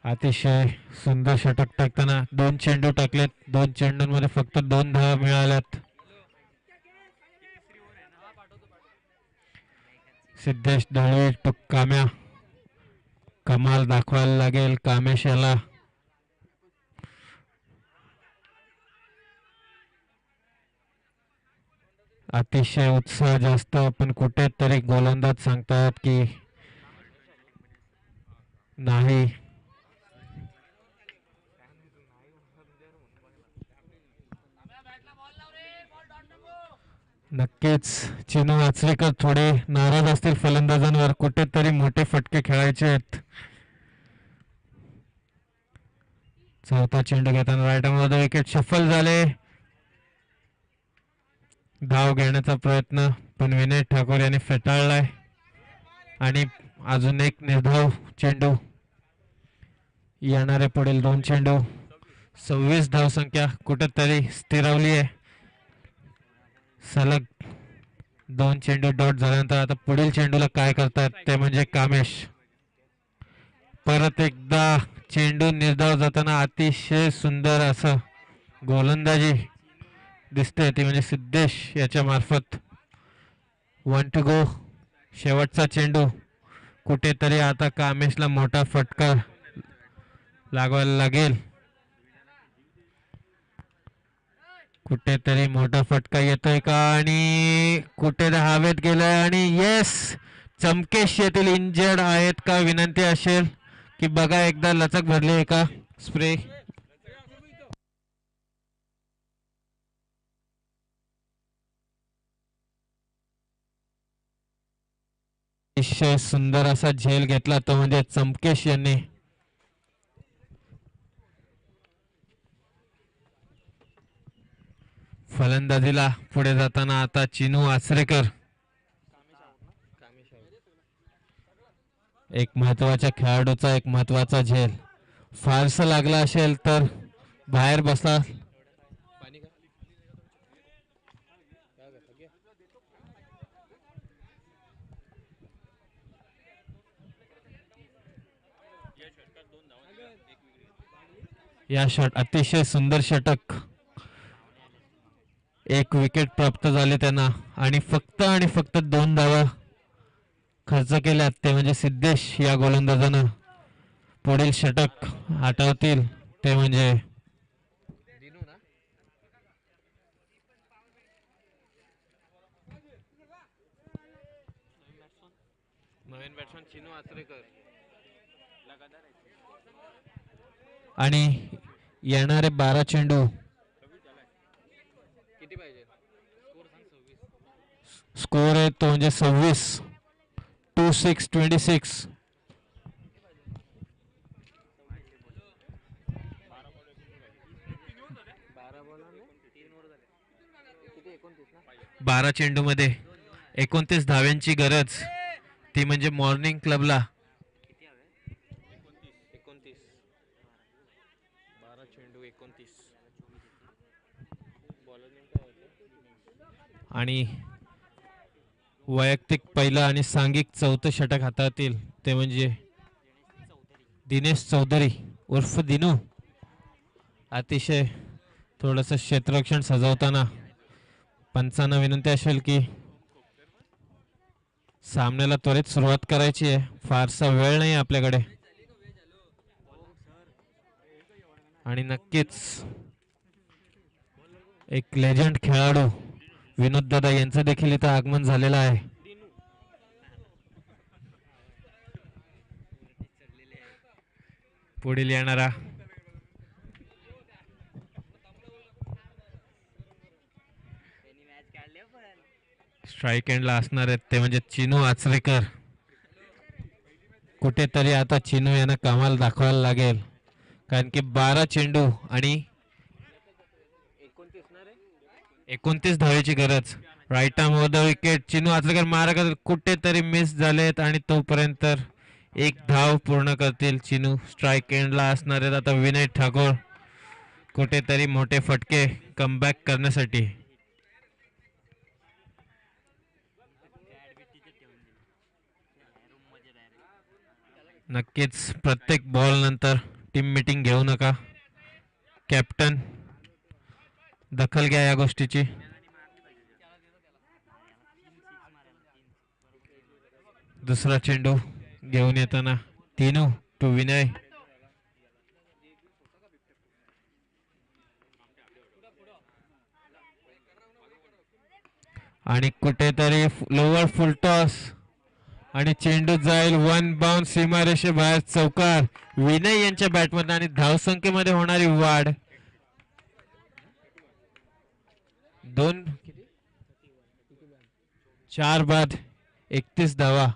अतिशय सुंदर षटक टाकताना 2 चेंडू टाकलेत. 2 चेंडूंमध्ये फक्त 2 धावा मिळाल्यात. सिद्धेश दळवी तो काम्या. कमाल दाखवायला लागेल कामेश याला. अतिशय उत्साह जास्त पण कुठेतरी गोलंदाज सांगतात की नाही. नक्कीच चिनू आचरेकर थोडे नाराज असतील फलंदाजांवर. कुठेतरी मोठे फटके खेळायचे आहेत. चौथा चेंडू घेताना राईट आर्मवर विकेट शफल झाले. धाव घेण्याचा प्रयत्न पण विनय ठाकूर यांनी फेटाळलाय. आणि अजून एक निर्धाव चेंडू. येणारे पुढील 2 चेंडू 26 धावसंख्या कुठेतरी स्थिरावली आहे. सलग 2 चेंडू डॉट झाल्यानंतर आता पुढील चेंडूला काय करतात ते म्हणजे कामेश. परत एकदा चेंडू निर्धाव जाताना अतिशय सुंदर असं गोलंदाजी दिसते ती म्हणजे सिद्धेश याच्या मार्फत. 1 टू गो. शेवटचा चेंडू कुठेतरी आता कामेशला मोठा फटका लागवायला लागेल. कुठेतरी मोठा फटका येतोय का आणि कुठे हवेत गेलाय आणि येस चमकेश येथील इंजर्ड आहेत का विनंती असेल की बघा एकदा लचक भरली आहे का स्प्रे. अतिशय सुंदर असा झेल घेतला तो म्हणजे चमकेश यांनी. फलंदाजीला पुढे जाताना आता चिनू आचरेकर. एक महत्वाच्या खेळाडूचा एक महत्वाचा झेल. फारसं लागला असेल तर बाहेर बसा. या षट अतिशय सुंदर षटक. 1 विकेट प्राप्त झाले त्यांना आणि फक्त 2 धावा खर्च केल्यात ते म्हणजे सिद्धेश या गोलंदाजानं. पुढील षटक आठवतील ते म्हणजे नवीन बॅट्समन चिनू आचरेकर आणि येणारे 12 चेंडू किती पाहिजे स्कोर आहे तो म्हणजे 26. 26-26. बारा चेंडू मध्ये 29 धाव्यांची गरज ती म्हणजे मॉर्निंग क्लबला. 12 चेंडू 29 आणि वैयक्तिक पहिलं आणि सांघिक चौथं षटक हाताळतील ते म्हणजे दिनेश चौधरी उर्फ दिनू. अतिशय थोडंसं क्षेत्ररक्षण सजवताना पंचांना विनंती असेल की सामन्याला त्वरित सुरुवात करायची आहे. फारसा वेळ नाही आपल्याकडे आणि नक्कीच एक लेजंड खेळाडू विनोद दादा यांचं देखील इथं आगमन झालेलं आहे. पुढील येणारा स्ट्राईक एंडला असणार आहेत ते म्हणजे चिनू आचरेकर. कुठेतरी आता चिनू यांना कमाल दाखवायला लागेल कारण की 12 चेंडू आणि 29 धावेची गरज. Right arm over the wicket. Chinu Achrekar मारा कुठेतरी मिस झालेत आणि तोपर्यंत 1 धाव पूर्ण करतील चिनू. स्ट्राईक एंडला असणार आहेत आता विनय ठाकूर. कुठेतरी मोठे फटके कमबॅक करण्यासाठी. नक्कीच प्रत्येक बॉल नंतर टीम मीटिंग घेऊ नका. कॅप्टन दखल घ्या या गोष्टीची. दुसरा चेंडू घेऊन येताना तीनू टू विनय. आणि कुठेतरी लोअर फुल टॉस आणि चेंडू जाईल 1 बाउन्स सीमारेषेबाहेर चौकार. विनय यांच्या बॅटमध्ये आणि धावसंख्येमध्ये होणारी वाढ 4 बाद 31 धावा.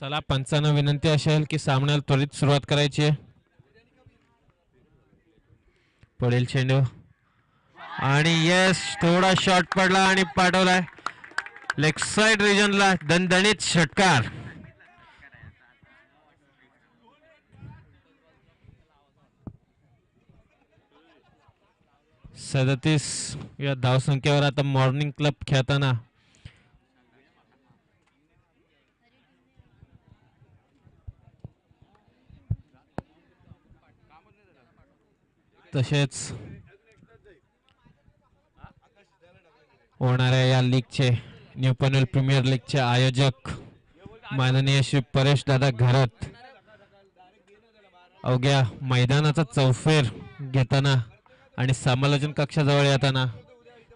चला पंचांना विनंती असेल की सामन्याला त्वरित सुरुवात करायची आहे. पुढील चेंडू आणि यस थोडा शॉट पडला आणि पाठवलाय लेग साइड रिजनला. दणदणीत षटकार. सदतीस या धावसंख्येवर आता मॉर्निंग क्लब खेळताना तसेच होणाऱ्या या लीगचे न्यू पनवेल प्रीमियर लीगचे आयोजक माननीय श्री परेश दादा घरात अवघ्या मैदानाचा चौफेर घेताना आणि समालोचन कक्षाजवळ येताना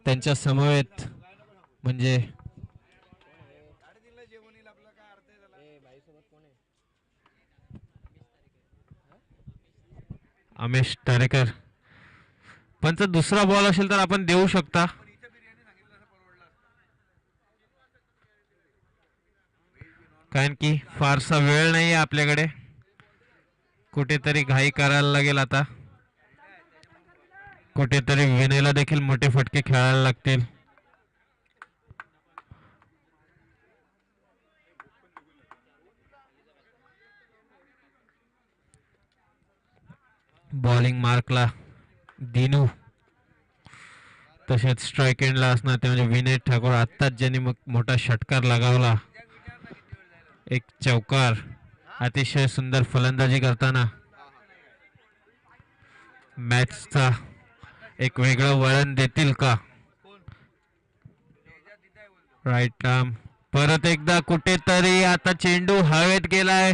त्यांच्या समवेत म्हणजे अमेश तारेकर. पंच दुसरा बॉल असेल तर आपण देऊ शकता. कारण की फारसा वेळ नाही आहे आपल्याकडे. कुठेतरी घाई करायला लागेल आता. कुठेतरी विनयला देखील मोठे फटके खेळायला लागतील. बॉलिंग मार्कला दिनू तसेच स्ट्राईक एंडला असणार ते म्हणजे विनय ठाकूर. आत्ताच ज्यांनी मोठा षटकार लगावला. एक चौकार. अतिशय सुंदर फलंदाजी करताना मॅचचा एक वेगळं वळण देतील का. राईट आर्म परत एकदा कुठेतरी आता चेंडू हवेत गेलाय.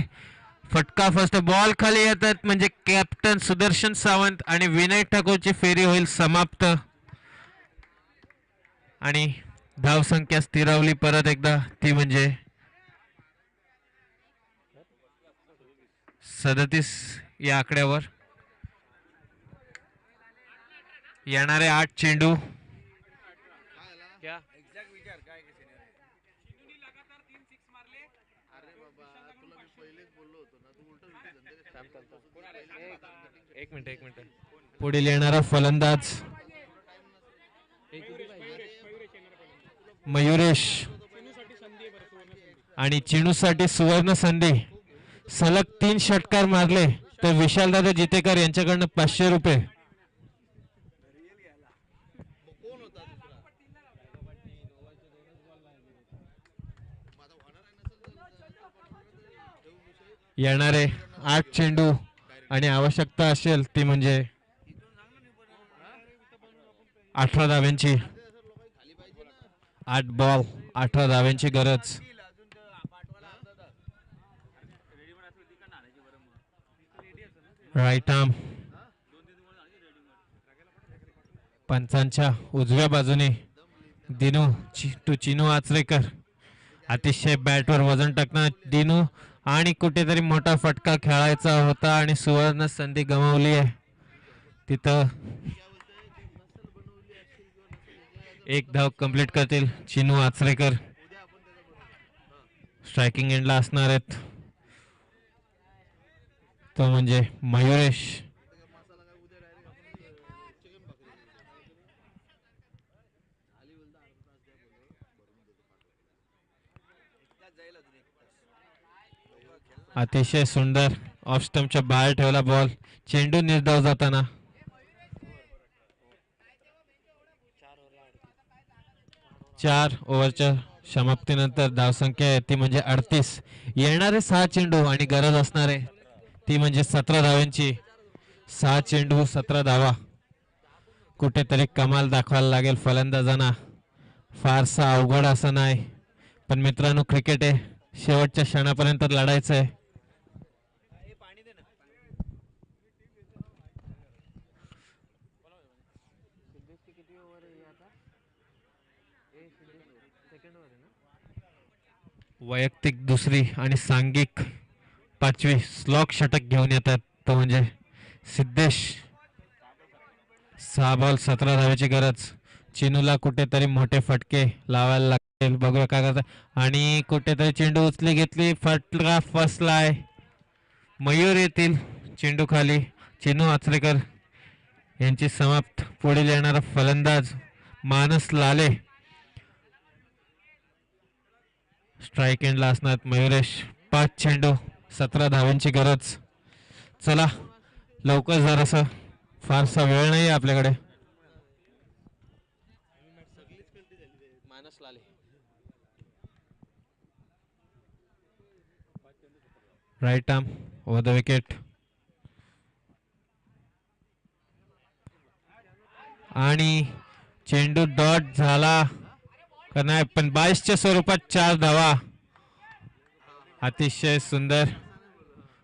फटका फर्स्ट बॉल खाली येतात म्हणजे कॅप्टन सुदर्शन सावंत आणि विनय ठाकूरची फेरी होईल समाप्त आणि धावसंख्या स्थिरावली परत एकदा. ती म्हणजे 37 या आकड्यावर. येणारे 8 चेंडू एक मिनिट पुढील येणारा फलंदाज मयुरेश आणि चिनूसाठी सुवर्ण संधी. सलग 3 षटकार मारले तर विशालदादा जितेकर यांच्याकडनं 500 रुपये. येणारे 8 चेंडू आणि आवश्यकता असेल ती म्हणजे 18 धाव्यांची. 8 बॉल 18 धाव्यांची गरज. राईट आर्म पंचांच्या उजव्या बाजूने दिनू टू चिनू आचरेकर. अतिशय बॅटवर वजन टाकणार दिनू आणि कुठेतरी मोठा फटका खेळायचा होता आणि सुवर्ण संधी गमावली आहे. तिथं 1 धाव कंप्लीट करतील चिनू आचरेकर. स्ट्रायकिंग एंडला असणार आहेत तो म्हणजे मयुरेश. अतिशय सुंदर ऑफ स्टंपच्या बाहेर ठेवला बॉल. चेंडू निर्धाव जाताना 4 ओव्हरच्या समाप्तीनंतर धावसंख्या आहे ती म्हणजे 38. येणारे 6 चेंडू आणि गरज असणारे ती म्हणजे 17 धावांची. 6 चेंडू 17 धावा. कुठेतरी कमाल दाखवायला लागेल फलंदाजांना. फारसा अवघड असं नाही पण मित्रांनो क्रिकेट आहे. शेवटच्या क्षणापर्यंत लढायचं आहे. वैयक्तिक दुसरी आणि सांघिक 5वी स्लॉक षटक घेऊन येतात तो म्हणजे सिद्धेश. 6 बॉल 17 धावेची गरज. चिनूला कुठेतरी मोठे फटके लावायला बघूया काय करतात आणि कुठेतरी चेंडू उचली घेतली फटका फसलाय मयूर येतील चेंडू खाली चिनू आचरेकर यांची समाप्त पुढील येणारा फलंदाज मानस लाले स्ट्राईक एंडला असणार मयुरेश 5 चेंडू 17 धावांची गरज चला लवकर जरासं फारसा वेळ नाही आपल्याकडे Manas Lale right arm over the wicket आणि चेंडू डॉट झाला का नाही पण 22च्या स्वरूपात 4 धावा अतिशय सुंदर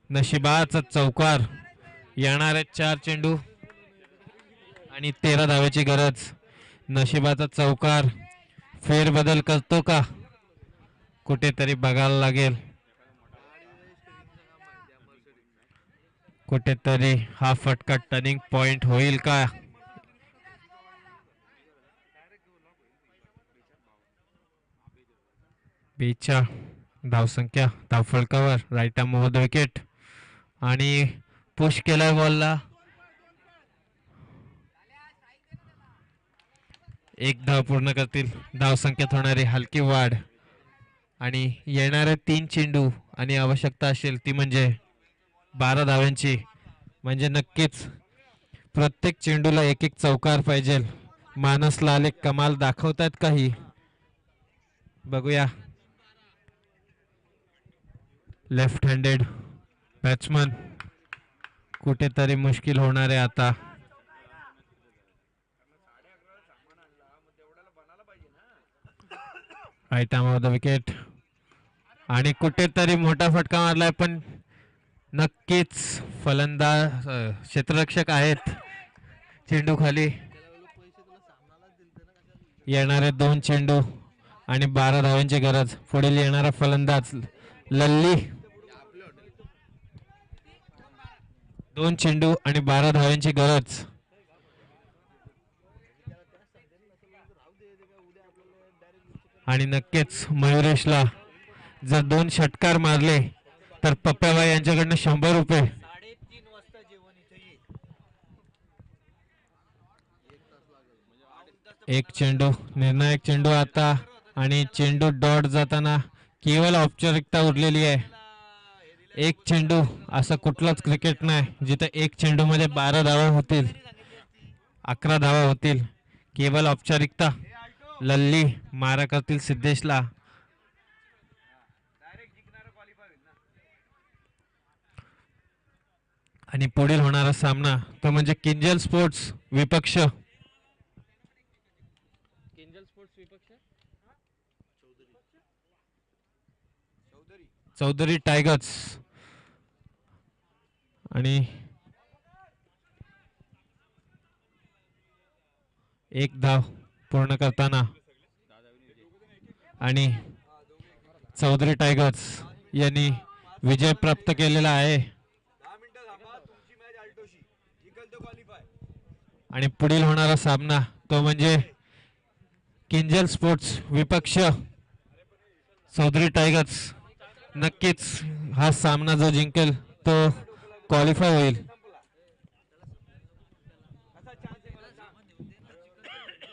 नशिबाचा चौकार येणारे 4 चेंडू आणि 13 धावेची गरज नशिबाचा चौकार फेरबदल करतो का कुठेतरी बघायला लागेल कुठेतरी हा फटका टर्निंग पॉइंट होईल का बीच्या धावसंख्या धावफलकावर right arm over the wicket आणि पुश केलाय बॉलला 1 धाव पूर्ण करतील धावसंख्येत होणारी हलकी वाढ आणि येणारे 3 चेंडू आणि आवश्यकता असेल ती म्हणजे 12 धाव्यांची म्हणजे नक्कीच प्रत्येक चेंडूला 1-1 चौकार पाहिजे मानस लाले कमाल दाखवतात काही बघूया लेफ्ट हँडेड बॅट्समन कुठेतरी मुश्किल होणार आहे आता right arm off the wicket आणि कुठेतरी मोठा फटका मारलाय पण नक्कीच फलंदाज क्षेत्ररक्षक आहेत चेंडू खाली येणारे 2 चेंडू आणि 12 धावांची गरज पुढील येणारा फलंदाज लल्ली 2 चेंडू आणि 12 धावांची गरज आणि नक्कीच मयुरेशला जर 2 षटकार मारले तर पप्प्याबाई यांच्याकडनं 100 रुपये 3:30 वाजता जेवण इथे एक चेंडू निर्णायक चेंडू आता आणि चेंडू डॉट जाताना केवळ औपचारिकता उरलेली आहे 1 चेंडू असं कुठलाच क्रिकेट नाही जिथे 1 चेंडू मध्ये 12 धावा होतील 11 धावा होतील केवळ औपचारिकता लल्ली मारा करतील सिद्धेशला आणि पुढील होणारा सामना तो म्हणजे किंजल स्पोर्ट्स विपक्ष किंजल स्पोर्ट्स विपक्ष चौधरी टायगर्स आणि 1 धाव पूर्ण करताना आणि चौधरी टायगर्स यांनी विजय प्राप्त केलेला आहे आणि पुढील होणारा सामना तो म्हणजे किंजल स्पोर्ट्स विपक्ष चौधरी टायगर्स नक्कीच हा सामना जो जिंकेल तो क्वालिफाय होईल